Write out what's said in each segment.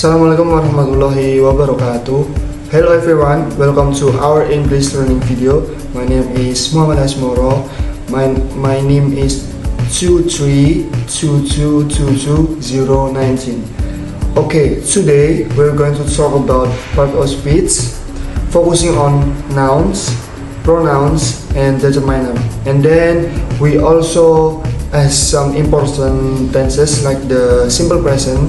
Assalamualaikum warahmatullahi wabarakatuh. Hello everyone, welcome to our English learning video. My name is Muhammad Hasmoro. My name is 232222019. Okay, today we're going to talk about part of speech, focusing on nouns, pronouns, and determiner. And then we also have some important tenses like the simple present,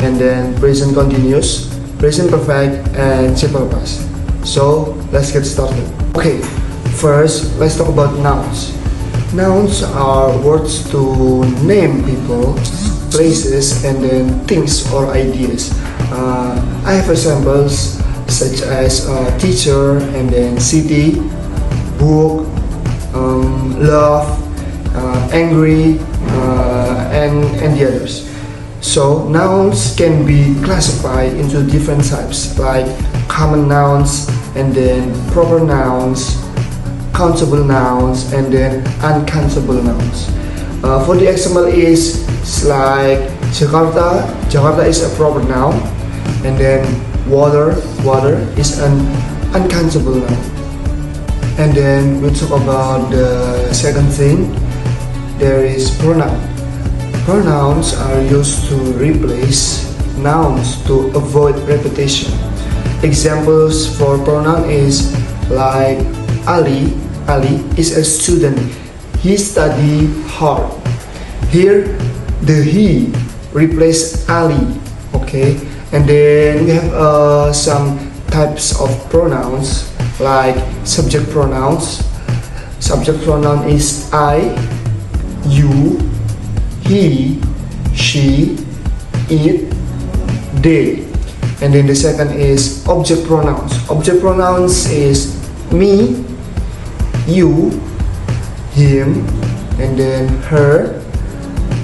and then present continuous, present perfect, and simple past. So let's get started. Okay, first let's talk about nouns. Nouns are words to name people, places, and then things or ideas. I have examples such as teacher, and then city, book, love, angry, and the others. So nouns can be classified into different types like common nouns, and then proper nouns, countable nouns, and then uncountable nouns. For the example is like Jakarta. Jakarta is a proper noun, and then water is an uncountable noun. And then we talk about the second thing. There is pronoun. Pronouns are used to replace nouns to avoid repetition. Examples for pronoun is like Ali. Ali is a student. He study hard. Here, the he replace Ali. Okay, and then we have some types of pronouns like subject pronouns. Subject pronoun is I, you, he, she, it, they. And then the second is object pronouns. Object pronouns is me, you, him, and then her,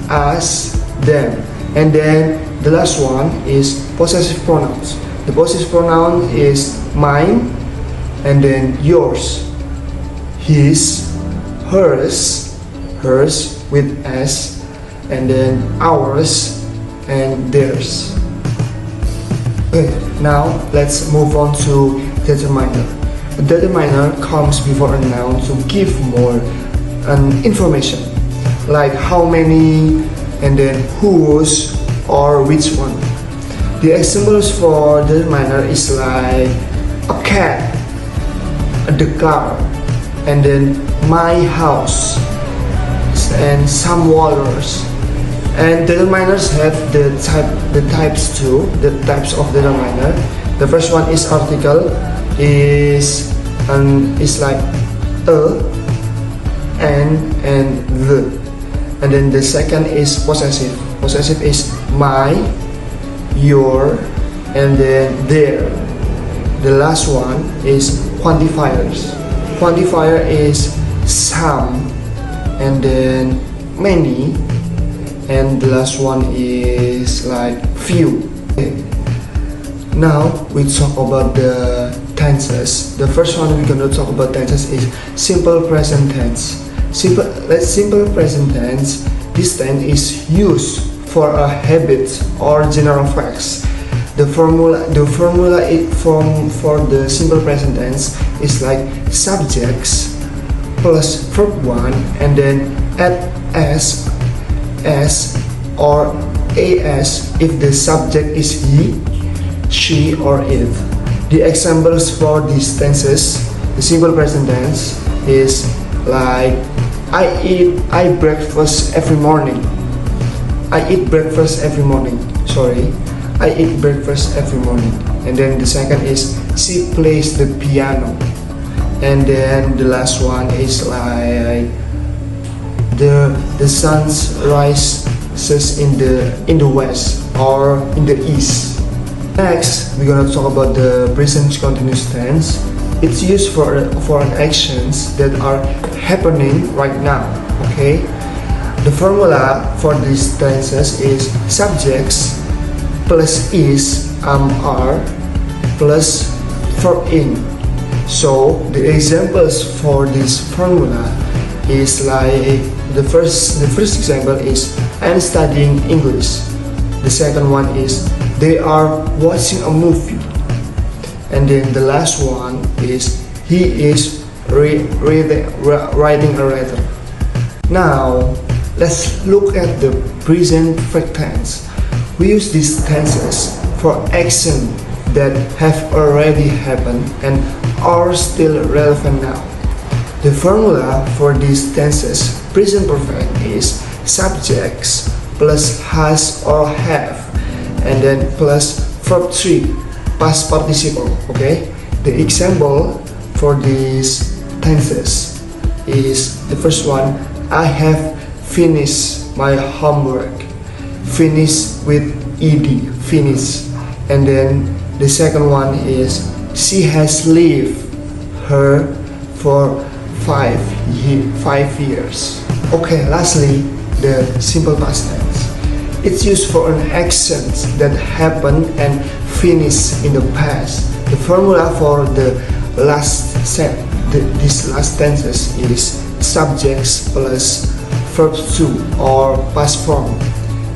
us, them. And then the last one is possessive pronouns. The possessive pronoun is mine, and then yours, his, hers with s, and then ours and theirs. Okay, now let's move on to determiner. A determiner comes before a noun to give more information, like how many, and then whose or which one. The examples for determiner is like a cat, the car, and then my house, and some waters. And determiners have the types too, the types of determiner. The first one is article, is like a, and the. And then the second is possessive. Possessive is my, your, and then their. The last one is quantifiers. Quantifier is some, and then many, and the last one is like few. Okay. Now we talk about the tenses. The first one we're gonna talk about tenses is simple present tense. Simple present tense. This tense is used for a habit or general facts. The formula for the simple present tense is like subjects plus verb 1, and then add s or as if the subject is he, she, or it. The examples for these tenses, the simple present tense is like I eat breakfast every morning. I eat breakfast every morning. I eat breakfast every morning. And then the second is she plays the piano. And then the last one is like the sun rises in the west or in the east. Next, we're gonna talk about the present continuous tense. It's used for actions that are happening right now. Okay. The formula for these tenses is subjects plus is, are, plus verb in. So the examples for this formula is like the first example is I'm studying English. The second one is they are watching a movie. And then the last one is he is writing a letter. Now let's look at the present perfect tense. We use these tenses for action that have already happened and are still relevant now. The formula for these tenses, present perfect, is subjects plus has or have, and then plus verb 3, past participle. Okay, the example for these tenses is the first one, I have finished my homework. Finish with ed, finish. And then the second one is she has lived her for 5 years. Okay, lastly, the simple past tense. It's used for an action that happened and finished in the past. The formula for the last set, these last tenses is subjects plus verb 2 or past form.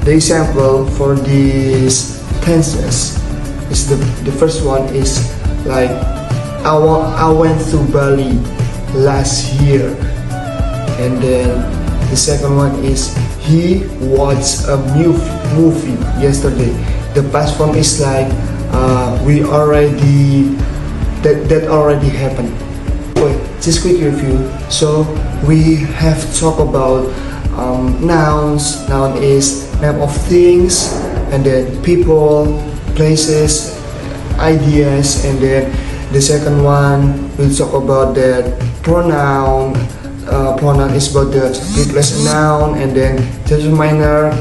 The example for these tenses is the first one is like I went to Bali last year, and then the second one is he watched a movie yesterday. The past form is like we already that already happened. Okay, just quick review. So we have talked about nouns. Noun is name of things, and then people, places, ideas, and then the second one we'll talk about that pronoun. Pronoun is about the replace noun, and then determiner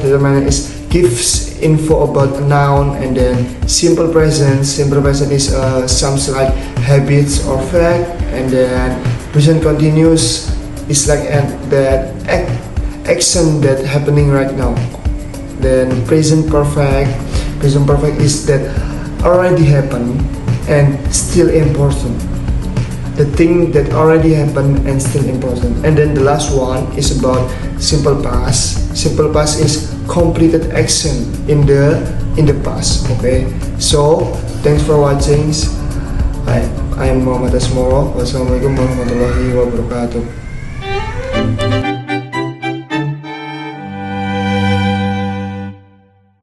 is gives info about a noun, and then simple present is something like habits or fact, and then present continuous is like that action that happening right now. Then present perfect is that already happened and still important, the thing that already happened and still important. And then the last one is about simple past. Simple past is completed action in the past. Okay, so thanks for watching. I am Muhammad Asmoro. Wassalamualaikum warahmatullahi wabarakatuh.